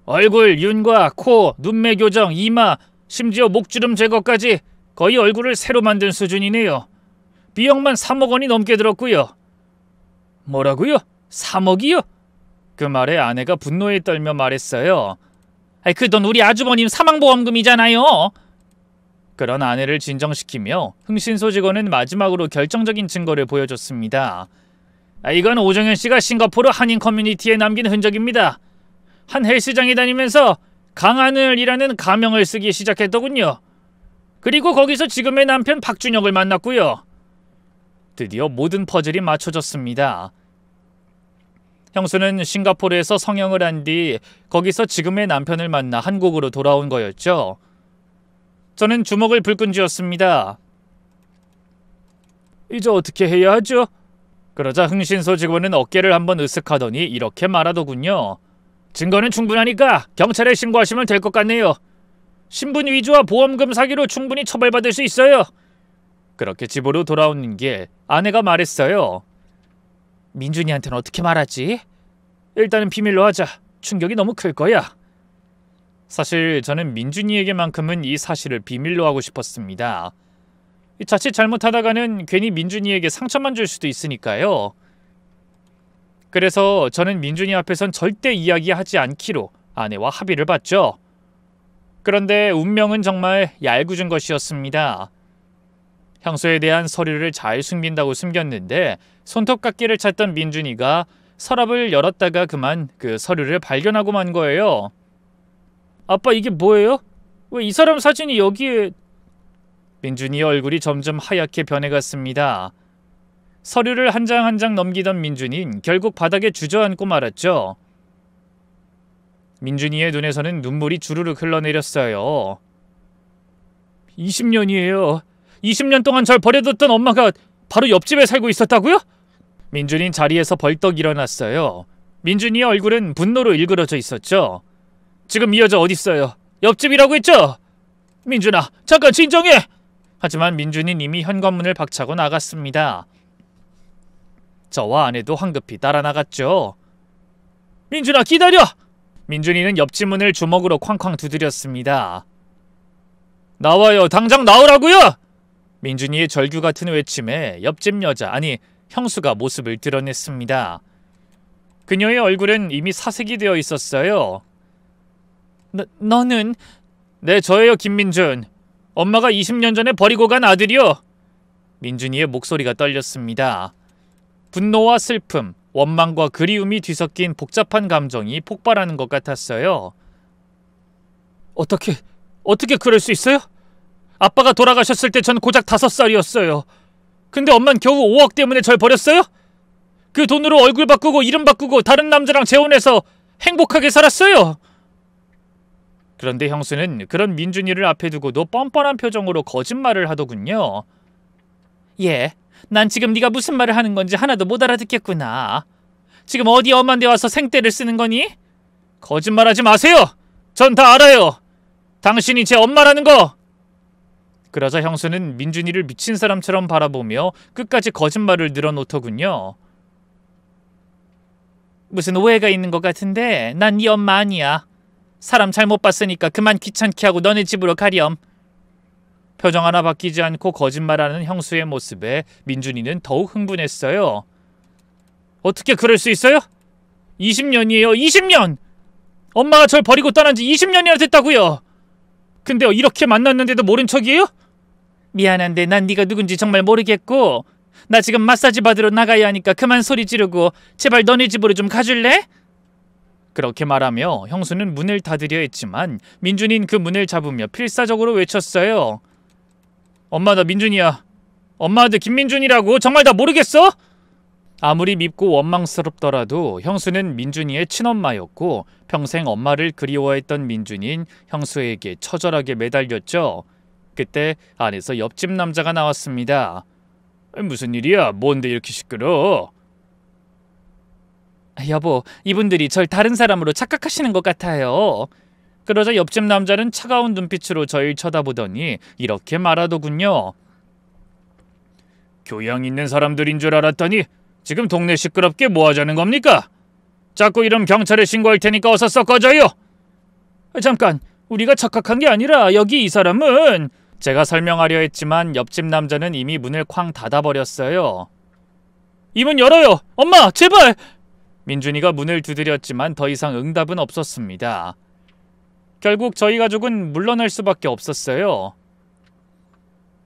얼굴, 윤곽, 코, 눈매 교정, 이마, 심지어 목주름 제거까지 거의 얼굴을 새로 만든 수준이네요. 비용만 3억 원이 넘게 들었고요. 뭐라고요? 3억이요? 그 말에 아내가 분노에 떨며 말했어요. 그 돈 우리 아주버님 사망보험금이잖아요. 그런 아내를 진정시키며 흥신소 직원은 마지막으로 결정적인 증거를 보여줬습니다. 이건 오정현 씨가 싱가포르 한인 커뮤니티에 남긴 흔적입니다. 한 헬스장에 다니면서 강하늘이라는 가명을 쓰기 시작했더군요. 그리고 거기서 지금의 남편 박준혁을 만났고요. 드디어 모든 퍼즐이 맞춰졌습니다. 형수는 싱가포르에서 성형을 한 뒤 거기서 지금의 남편을 만나 한국으로 돌아온 거였죠. 저는 주먹을 불끈 쥐었습니다. 이제 어떻게 해야 하죠? 그러자 흥신소 직원은 어깨를 한번 으쓱하더니 이렇게 말하더군요. 증거는 충분하니까 경찰에 신고하시면 될 것 같네요. 신분 위조와 보험금 사기로 충분히 처벌받을 수 있어요. 그렇게 집으로 돌아오는 길 아내가 말했어요. 민준이한테는 어떻게 말하지? 일단은 비밀로 하자. 충격이 너무 클 거야. 사실 저는 민준이에게만큼은 이 사실을 비밀로 하고 싶었습니다. 자칫 잘못하다가는 괜히 민준이에게 상처만 줄 수도 있으니까요. 그래서 저는 민준이 앞에선 절대 이야기하지 않기로 아내와 합의를 봤죠. 그런데 운명은 정말 얄궂은 것이었습니다. 형수에 대한 서류를 잘 숨긴다고 숨겼는데 손톱깎이를 찾던 민준이가 서랍을 열었다가 그만 그 서류를 발견하고 만 거예요. 아빠, 이게 뭐예요? 왜 이 사람 사진이 여기에... 민준이의 얼굴이 점점 하얗게 변해갔습니다. 서류를 한 장 한 장 넘기던 민준이는 결국 바닥에 주저앉고 말았죠. 민준이의 눈에서는 눈물이 주르륵 흘러내렸어요. 20년이에요. 20년 동안 절 버려뒀던 엄마가 바로 옆집에 살고 있었다고요? 민준이는 자리에서 벌떡 일어났어요. 민준이의 얼굴은 분노로 일그러져 있었죠. 지금 이 여자 어딨어요? 옆집이라고 했죠? 민준아, 잠깐 진정해! 하지만 민준이는 이미 현관문을 박차고 나갔습니다. 저와 아내도 황급히 따라 나갔죠. 민준아, 기다려! 민준이는 옆집 문을 주먹으로 쾅쾅 두드렸습니다. 나와요! 당장 나오라고요! 민준이의 절규 같은 외침에 옆집 여자, 아니 형수가 모습을 드러냈습니다. 그녀의 얼굴은 이미 사색이 되어 있었어요. 너는? 네, 저예요, 김민준. 엄마가 20년 전에 버리고 간 아들이요. 민준이의 목소리가 떨렸습니다. 분노와 슬픔, 원망과 그리움이 뒤섞인 복잡한 감정이 폭발하는 것 같았어요. 어떻게 그럴 수 있어요? 아빠가 돌아가셨을 때 전 고작 5살이었어요. 근데 엄만 겨우 5억 때문에 절 버렸어요? 그 돈으로 얼굴 바꾸고 이름 바꾸고 다른 남자랑 재혼해서 행복하게 살았어요. 그런데 형수는 그런 민준이를 앞에 두고도 뻔뻔한 표정으로 거짓말을 하더군요. 예, 난 지금 네가 무슨 말을 하는 건지 하나도 못 알아듣겠구나. 지금 어디 엄마한테 와서 생떼를 쓰는 거니? 거짓말하지 마세요. 전 다 알아요. 당신이 제 엄마라는 거. 그러자 형수는 민준이를 미친 사람처럼 바라보며 끝까지 거짓말을 늘어놓더군요. 무슨 오해가 있는 것 같은데 난 네 엄마 아니야. 사람 잘못 봤으니까 그만 귀찮게 하고 너네 집으로 가렴. 표정 하나 바뀌지 않고 거짓말하는 형수의 모습에 민준이는 더욱 흥분했어요. 어떻게 그럴 수 있어요? 20년이에요. 20년! 엄마가 절 버리고 떠난 지 20년이나 됐다고요. 근데 이렇게 만났는데도 모른 척이에요? 미안한데 난 네가 누군지 정말 모르겠고 나 지금 마사지 받으러 나가야 하니까 그만 소리 지르고 제발 너네 집으로 좀 가줄래? 그렇게 말하며 형수는 문을 닫으려 했지만 민준이는 그 문을 잡으며 필사적으로 외쳤어요. 엄마, 나 민준이야. 엄마 아들 김민준이라고. 정말 다 모르겠어? 아무리 밉고 원망스럽더라도 형수는 민준이의 친엄마였고 평생 엄마를 그리워했던 민준이는 형수에게 처절하게 매달렸죠. 그때 안에서 옆집 남자가 나왔습니다. 무슨 일이야? 뭔데 이렇게 시끄러워? 여보, 이분들이 절 다른 사람으로 착각하시는 것 같아요. 그러자 옆집 남자는 차가운 눈빛으로 저를 쳐다보더니 이렇게 말하더군요. 교양 있는 사람들인 줄 알았더니 지금 동네 시끄럽게 뭐 하자는 겁니까? 자꾸 이러면 경찰에 신고할 테니까 어서 썩 꺼져요. 잠깐, 우리가 착각한 게 아니라 여기 이 사람은... 제가 설명하려 했지만 옆집 남자는 이미 문을 쾅 닫아버렸어요. 이 문 열어요! 엄마, 제발! 민준이가 문을 두드렸지만 더 이상 응답은 없었습니다. 결국 저희 가족은 물러날 수밖에 없었어요.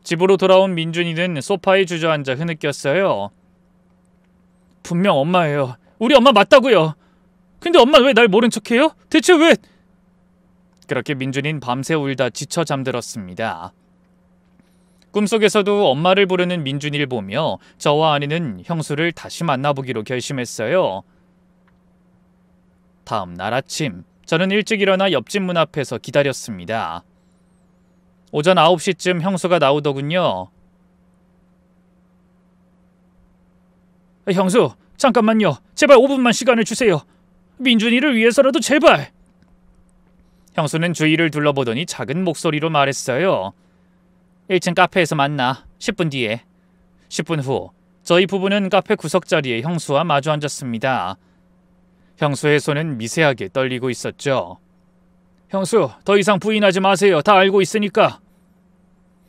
집으로 돌아온 민준이는 소파에 주저앉아 흐느꼈어요. 분명 엄마예요. 우리 엄마 맞다고요. 근데 엄마 왜 날 모른 척해요? 대체 왜? 그렇게 민준이는 밤새 울다 지쳐 잠들었습니다. 꿈속에서도 엄마를 부르는 민준이를 보며 저와 아내는 형수를 다시 만나보기로 결심했어요. 다음 날 아침, 저는 일찍 일어나 옆집 문 앞에서 기다렸습니다. 오전 9시쯤 형수가 나오더군요. 형수, 잠깐만요. 제발 5분만 시간을 주세요. 민준이를 위해서라도 제발. 형수는 주위를 둘러보더니 작은 목소리로 말했어요. 1층 카페에서 만나. 10분 뒤에. 10분 후, 저희 부부는 카페 구석자리에 형수와 마주 앉았습니다. 형수의 손은 미세하게 떨리고 있었죠. 형수, 더 이상 부인하지 마세요. 다 알고 있으니까.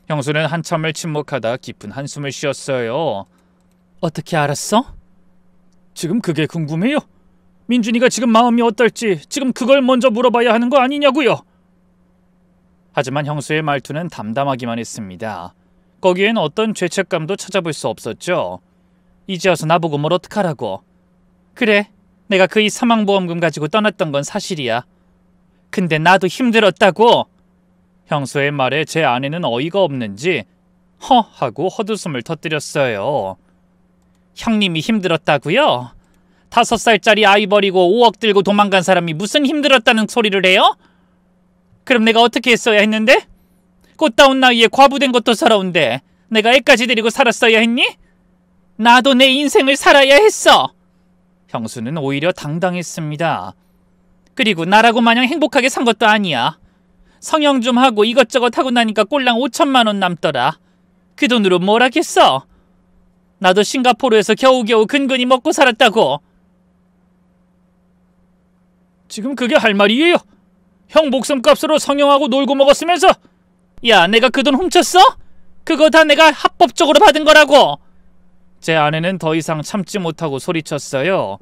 형수는 한참을 침묵하다 깊은 한숨을 쉬었어요. 어떻게 알았어? 지금 그게 궁금해요. 민준이가 지금 마음이 어떨지 지금 그걸 먼저 물어봐야 하는 거 아니냐고요. 하지만 형수의 말투는 담담하기만 했습니다. 거기엔 어떤 죄책감도 찾아볼 수 없었죠. 이제 와서 나보고 뭘 어떡하라고. 그래, 내가 그이 사망보험금 가지고 떠났던 건 사실이야. 근데 나도 힘들었다고. 형수의 말에 제 아내는 어이가 없는지 허 하고 헛웃음을 터뜨렸어요. 형님이 힘들었다고요? 5살짜리 아이 버리고 5억 들고 도망간 사람이 무슨 힘들었다는 소리를 해요? 그럼 내가 어떻게 했어야 했는데? 꽃다운 나이에 과부된 것도 서러운데 내가 애까지 데리고 살았어야 했니? 나도 내 인생을 살아야 했어. 형수는 오히려 당당했습니다. 그리고 나라고 마냥 행복하게 산 것도 아니야. 성형 좀 하고 이것저것 하고 나니까 꼴랑 5천만 원 남더라. 그 돈으로 뭘 하겠어? 나도 싱가포르에서 겨우겨우 근근히 먹고 살았다고. 지금 그게 할 말이에요? 형 목숨값으로 성형하고 놀고 먹었으면서. 야, 내가 그 돈 훔쳤어? 그거 다 내가 합법적으로 받은 거라고. 제 아내는 더 이상 참지 못하고 소리쳤어요.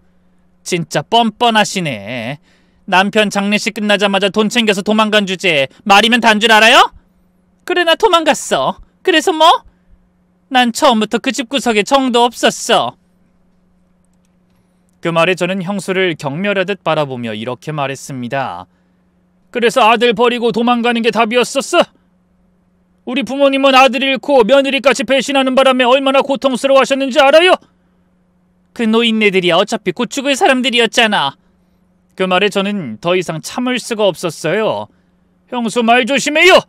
진짜 뻔뻔하시네. 남편 장례식 끝나자마자 돈 챙겨서 도망간 주제에 말이면 단 줄 알아요? 그래, 나 도망갔어. 그래서 뭐? 난 처음부터 그 집구석에 정도 없었어. 그 말에 저는 형수를 경멸하듯 바라보며 이렇게 말했습니다. 그래서 아들 버리고 도망가는 게 답이었었어? 우리 부모님은 아들 잃고 며느리까지 배신하는 바람에 얼마나 고통스러워하셨는지 알아요? 그 노인네들이야 어차피 곧 죽을 사람들이었잖아. 그 말에 저는 더 이상 참을 수가 없었어요. 형수 말 조심해요.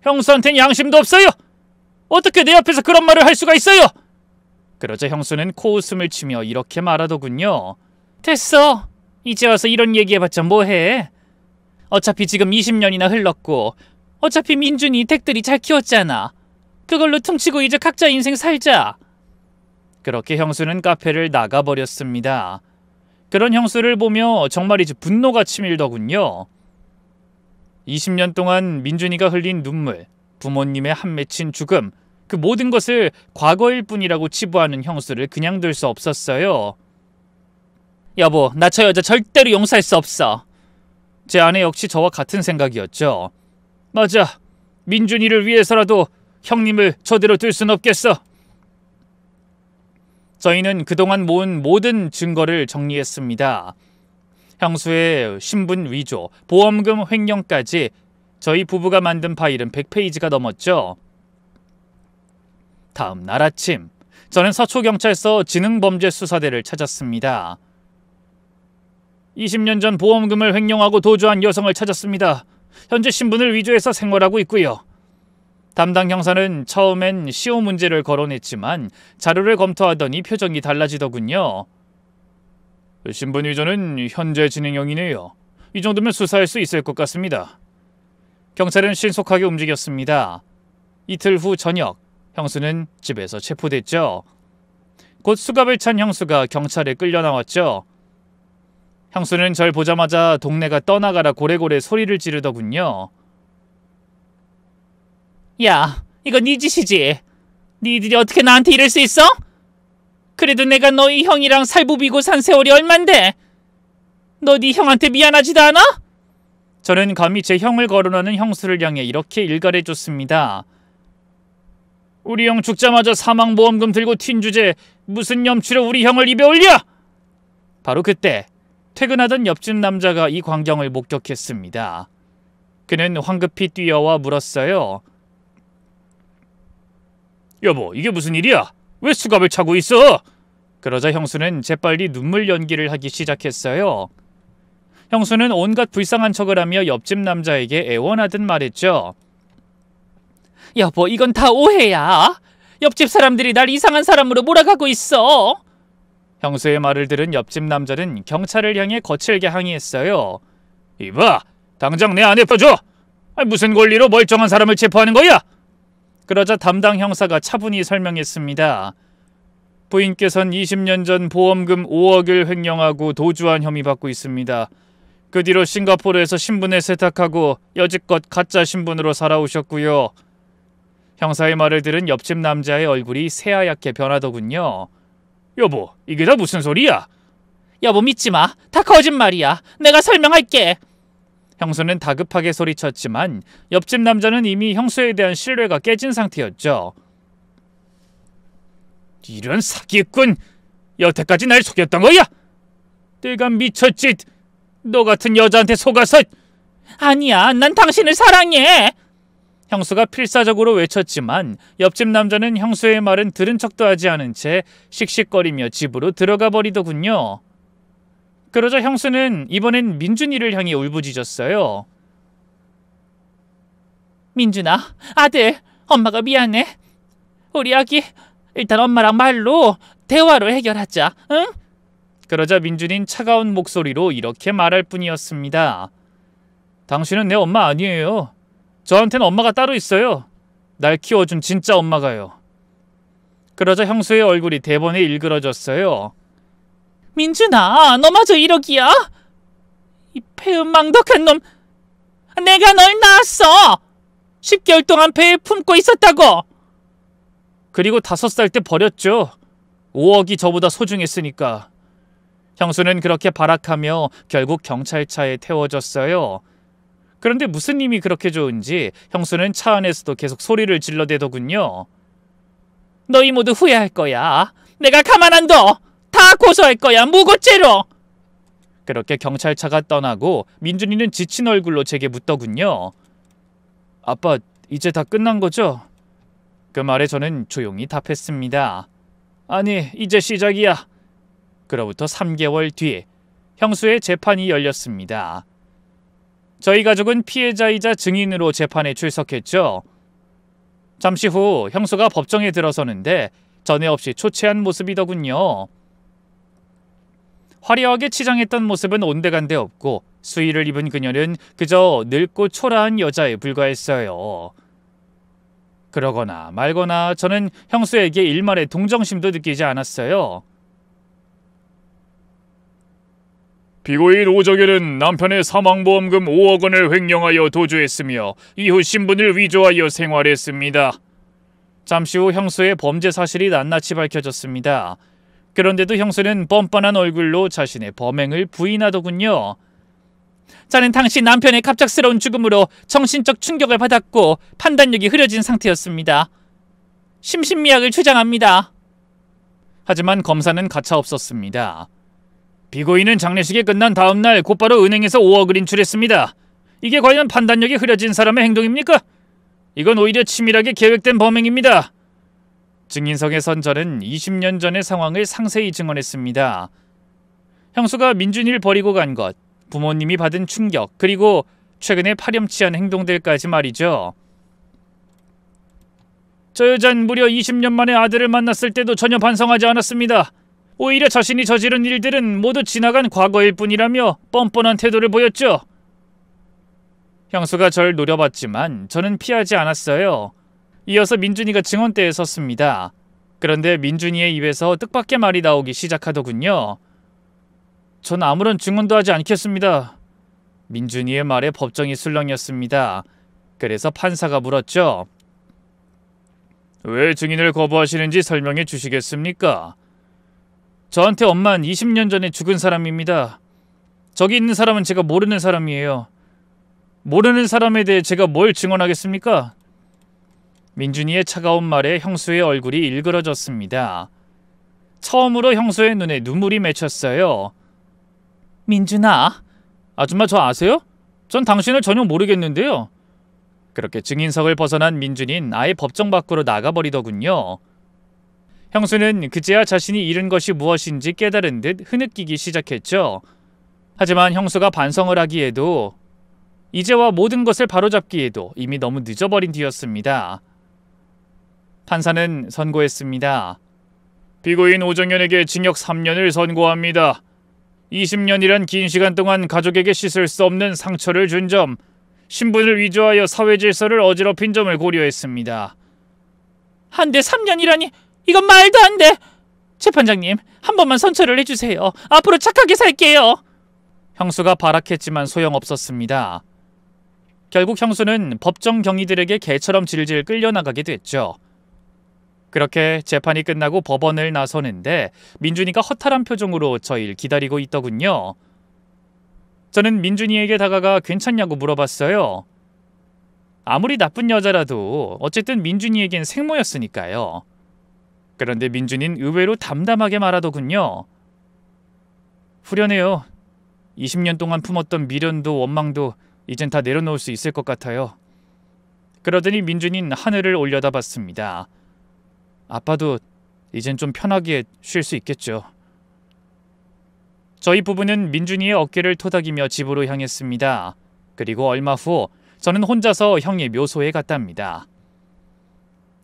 형수한텐 양심도 없어요. 어떻게 내 앞에서 그런 말을 할 수가 있어요? 그러자 형수는 코웃음을 치며 이렇게 말하더군요. 됐어. 이제 와서 이런 얘기해봤자 뭐해. 어차피 지금 20년이나 흘렀고 어차피 민준이 댁들이 잘 키웠잖아. 그걸로 퉁치고 이제 각자 인생 살자. 그렇게 형수는 카페를 나가버렸습니다. 그런 형수를 보며 정말이지 분노가 치밀더군요. 20년 동안 민준이가 흘린 눈물, 부모님의 한 맺힌 죽음, 그 모든 것을 과거일 뿐이라고 치부하는 형수를 그냥 둘 수 없었어요. 여보, 나 저 여자 절대로 용서할 수 없어. 제 아내 역시 저와 같은 생각이었죠. 맞아. 민준이를 위해서라도 형님을 저대로 둘 순 없겠어. 저희는 그동안 모은 모든 증거를 정리했습니다. 형수의 신분 위조, 보험금 횡령까지 저희 부부가 만든 파일은 100페이지가 넘었죠. 다음 날 아침, 저는 서초경찰서 지능범죄수사대를 찾았습니다. 20년 전 보험금을 횡령하고 도주한 여성을 찾았습니다. 현재 신분을 위조해서 생활하고 있고요. 담당 형사는 처음엔 시효 문제를 거론했지만 자료를 검토하더니 표정이 달라지더군요. 신분 위조는 현재 진행형이네요. 이 정도면 수사할 수 있을 것 같습니다. 경찰은 신속하게 움직였습니다. 이틀 후 저녁, 형수는 집에서 체포됐죠. 곧 수갑을 찬 형수가 경찰에 끌려 나왔죠. 형수는 절 보자마자 동네가 떠나가라 고래고래 소리를 지르더군요. 야, 이거 네 짓이지? 니들이 어떻게 나한테 이럴 수 있어? 그래도 내가 너희 형이랑 살부비고 산 세월이 얼만데? 너 네 형한테 미안하지도 않아? 저는 감히 제 형을 거론하는 형수를 향해 이렇게 일갈해줬습니다. 우리 형 죽자마자 사망보험금 들고 튄 주제 무슨 염치로 우리 형을 입에 올려? 바로 그때 퇴근하던 옆집 남자가 이 광경을 목격했습니다. 그는 황급히 뛰어와 물었어요. 여보, 이게 무슨 일이야? 왜 수갑을 차고 있어? 그러자 형수는 재빨리 눈물 연기를 하기 시작했어요. 형수는 온갖 불쌍한 척을 하며 옆집 남자에게 애원하듯 말했죠. 여보, 이건 다 오해야. 옆집 사람들이 날 이상한 사람으로 몰아가고 있어. 형수의 말을 들은 옆집 남자는 경찰을 향해 거칠게 항의했어요. 이봐, 당장 내 안에 펴줘. 무슨 권리로 멀쩡한 사람을 체포하는 거야? 그러자 담당 형사가 차분히 설명했습니다. 부인께선 20년 전 보험금 5억을 횡령하고 도주한 혐의 받고 있습니다. 그 뒤로 싱가포르에서 신분을 세탁하고 여지껏 가짜 신분으로 살아오셨고요. 형사의 말을 들은 옆집 남자의 얼굴이 새하얗게 변하더군요. 여보, 이게 다 무슨 소리야? 여보, 믿지 마. 다 거짓말이야. 내가 설명할게. 형수는 다급하게 소리쳤지만 옆집 남자는 이미 형수에 대한 신뢰가 깨진 상태였죠. 이런 사기꾼! 여태까지 날 속였던 거야? 내가 미쳤지? 너 같은 여자한테 속아서... 아니야, 난 당신을 사랑해! 형수가 필사적으로 외쳤지만 옆집 남자는 형수의 말은 들은 척도 하지 않은 채 씩씩거리며 집으로 들어가 버리더군요. 그러자 형수는 이번엔 민준이를 향해 울부짖었어요. 민준아, 아들, 엄마가 미안해. 우리 아기 일단 엄마랑 말로 대화로 해결하자, 응? 그러자 민준이는 차가운 목소리로 이렇게 말할 뿐이었습니다. 당신은 내 엄마 아니에요. 저한테는 엄마가 따로 있어요. 날 키워준 진짜 엄마가요. 그러자 형수의 얼굴이 대번에 일그러졌어요. 민준아, 너마저 이러기야? 이 배은망덕한 놈, 내가 널 낳았어. 10개월 동안 배에 품고 있었다고. 그리고 5살 때 버렸죠. 5억이 저보다 소중했으니까. 형수는 그렇게 발악하며 결국 경찰차에 태워졌어요. 그런데 무슨 힘이 그렇게 좋은지 형수는 차 안에서도 계속 소리를 질러대더군요. 너희 모두 후회할 거야. 내가 가만 안 둬. 다 고소할 거야, 무고죄로. 그렇게 경찰차가 떠나고 민준이는 지친 얼굴로 제게 묻더군요. 아빠, 이제 다 끝난 거죠? 그 말에 저는 조용히 답했습니다. 아니, 이제 시작이야. 그로부터 3개월 뒤 형수의 재판이 열렸습니다. 저희 가족은 피해자이자 증인으로 재판에 출석했죠. 잠시 후 형수가 법정에 들어서는데 전에 없이 초췌한 모습이더군요. 화려하게 치장했던 모습은 온데간데 없고 수의를 입은 그녀는 그저 늙고 초라한 여자에 불과했어요. 그러거나 말거나 저는 형수에게 일말의 동정심도 느끼지 않았어요. 피고인 오정현은 남편의 사망보험금 5억 원을 횡령하여 도주했으며 이후 신분을 위조하여 생활했습니다. 잠시 후 형수의 범죄 사실이 낱낱이 밝혀졌습니다. 그런데도 형수는 뻔뻔한 얼굴로 자신의 범행을 부인하더군요. 저는 당시 남편의 갑작스러운 죽음으로 정신적 충격을 받았고 판단력이 흐려진 상태였습니다. 심신미약을 주장합니다. 하지만 검사는 가차없었습니다. 피고인은 장례식이 끝난 다음 날 곧바로 은행에서 5억을 인출했습니다. 이게 과연 판단력이 흐려진 사람의 행동입니까? 이건 오히려 치밀하게 계획된 범행입니다. 증인석에 선 저는 20년 전의 상황을 상세히 증언했습니다. 형수가 민준이를 버리고 간 것, 부모님이 받은 충격, 그리고 최근에 파렴치한 행동들까지 말이죠. 저 여자는 무려 20년 만에 아들을 만났을 때도 전혀 반성하지 않았습니다. 오히려 자신이 저지른 일들은 모두 지나간 과거일 뿐이라며 뻔뻔한 태도를 보였죠. 형수가 절 노려봤지만 저는 피하지 않았어요. 이어서 민준이가 증언대에 섰습니다. 그런데 민준이의 입에서 뜻밖의 말이 나오기 시작하더군요. 전 아무런 증언도 하지 않겠습니다. 민준이의 말에 법정이 술렁였습니다. 그래서 판사가 물었죠. 왜 증인을 거부하시는지 설명해 주시겠습니까? 저한테 엄마는 20년 전에 죽은 사람입니다. 저기 있는 사람은 제가 모르는 사람이에요. 모르는 사람에 대해 제가 뭘 증언하겠습니까? 민준이의 차가운 말에 형수의 얼굴이 일그러졌습니다. 처음으로 형수의 눈에 눈물이 맺혔어요. 민준아, 아줌마 저 아세요? 전 당신을 전혀 모르겠는데요. 그렇게 증인석을 벗어난 민준이는 아예 법정 밖으로 나가버리더군요. 형수는 그제야 자신이 잃은 것이 무엇인지 깨달은 듯 흐느끼기 시작했죠. 하지만 형수가 반성을 하기에도 이제와 모든 것을 바로잡기에도 이미 너무 늦어버린 뒤였습니다. 판사는 선고했습니다. 피고인 오정현에게 징역 3년을 선고합니다. 20년이란 긴 시간 동안 가족에게 씻을 수 없는 상처를 준 점, 신분을 위조하여 사회 질서를 어지럽힌 점을 고려했습니다. 한데 3년이라니 이건 말도 안 돼. 재판장님, 한 번만 선처를 해주세요. 앞으로 착하게 살게요. 형수가 발악했지만 소용없었습니다. 결국 형수는 법정 경위들에게 개처럼 질질 끌려나가게 됐죠. 그렇게 재판이 끝나고 법원을 나서는데 민준이가 허탈한 표정으로 저희를 기다리고 있더군요. 저는 민준이에게 다가가 괜찮냐고 물어봤어요. 아무리 나쁜 여자라도 어쨌든 민준이에겐 생모였으니까요. 그런데 민준이는 의외로 담담하게 말하더군요. 후련해요. 20년 동안 품었던 미련도 원망도 이젠 다 내려놓을 수 있을 것 같아요. 그러더니 민준이는 하늘을 올려다봤습니다. 아빠도 이젠 좀 편하게 쉴 수 있겠죠. 저희 부부는 민준이의 어깨를 토닥이며 집으로 향했습니다. 그리고 얼마 후 저는 혼자서 형의 묘소에 갔답니다.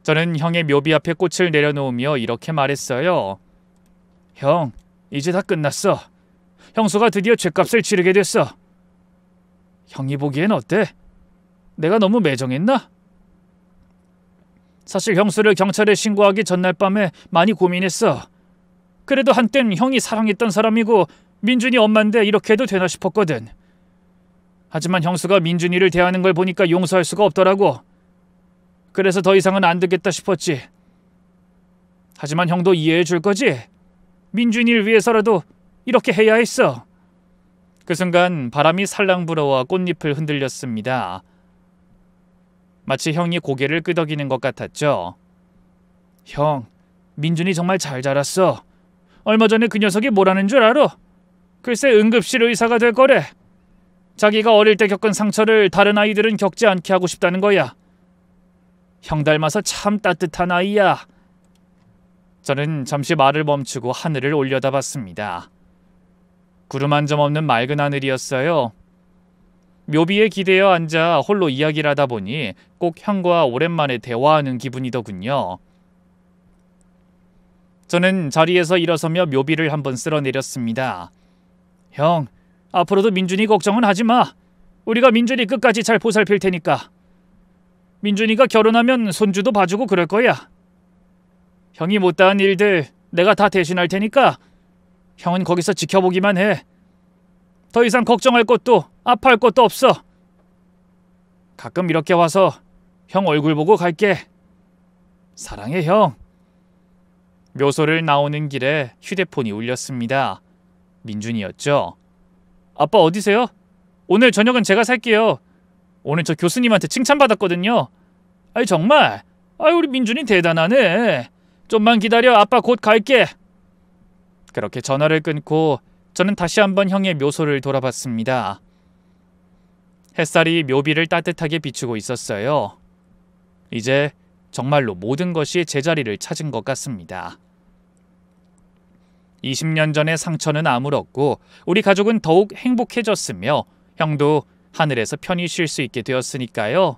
저는 형의 묘비 앞에 꽃을 내려놓으며 이렇게 말했어요. 형, 이제 다 끝났어. 형수가 드디어 죗값을 치르게 됐어. 형이 보기엔 어때? 내가 너무 매정했나? 사실 형수를 경찰에 신고하기 전날 밤에 많이 고민했어. 그래도 한땐 형이 사랑했던 사람이고 민준이 엄마인데 이렇게 해도 되나 싶었거든. 하지만 형수가 민준이를 대하는 걸 보니까 용서할 수가 없더라고. 그래서 더 이상은 안 되겠다 싶었지. 하지만 형도 이해해 줄 거지? 민준이를 위해서라도 이렇게 해야 했어. 그 순간 바람이 살랑 불어와 꽃잎을 흔들렸습니다. 마치 형이 고개를 끄덕이는 것 같았죠. 형, 민준이 정말 잘 자랐어. 얼마 전에 그 녀석이 뭐라는 줄 알아? 글쎄 응급실 의사가 될 거래. 자기가 어릴 때 겪은 상처를 다른 아이들은 겪지 않게 하고 싶다는 거야. 형 닮아서 참 따뜻한 아이야. 저는 잠시 말을 멈추고 하늘을 올려다봤습니다. 구름 한 점 없는 맑은 하늘이었어요. 묘비에 기대어 앉아 홀로 이야기를 하다 보니 꼭 형과 오랜만에 대화하는 기분이더군요. 저는 자리에서 일어서며 묘비를 한번 쓸어내렸습니다. 형, 앞으로도 민준이 걱정은 하지 마. 우리가 민준이 끝까지 잘 보살필 테니까. 민준이가 결혼하면 손주도 봐주고 그럴 거야. 형이 못다한 일들 내가 다 대신할 테니까 형은 거기서 지켜보기만 해. 더 이상 걱정할 것도 아파할 것도 없어. 가끔 이렇게 와서 형 얼굴 보고 갈게. 사랑해, 형. 묘소를 나오는 길에 휴대폰이 울렸습니다. 민준이었죠. 아빠 어디세요? 오늘 저녁은 제가 살게요. 오늘 저 교수님한테 칭찬받았거든요. 아이 정말? 아이 우리 민준이 대단하네. 좀만 기다려. 아빠 곧 갈게. 그렇게 전화를 끊고 저는 다시 한번 형의 묘소를 돌아봤습니다. 햇살이 묘비를 따뜻하게 비추고 있었어요. 이제 정말로 모든 것이 제자리를 찾은 것 같습니다. 20년 전의 상처는 아물었고 우리 가족은 더욱 행복해졌으며 형도 하늘에서 편히 쉴 수 있게 되었으니까요.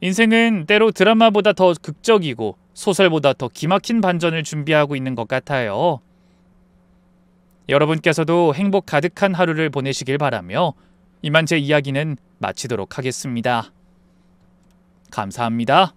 인생은 때로 드라마보다 더 극적이고 소설보다 더 기막힌 반전을 준비하고 있는 것 같아요. 여러분께서도 행복 가득한 하루를 보내시길 바라며 이만 제 이야기는 마치도록 하겠습니다. 감사합니다.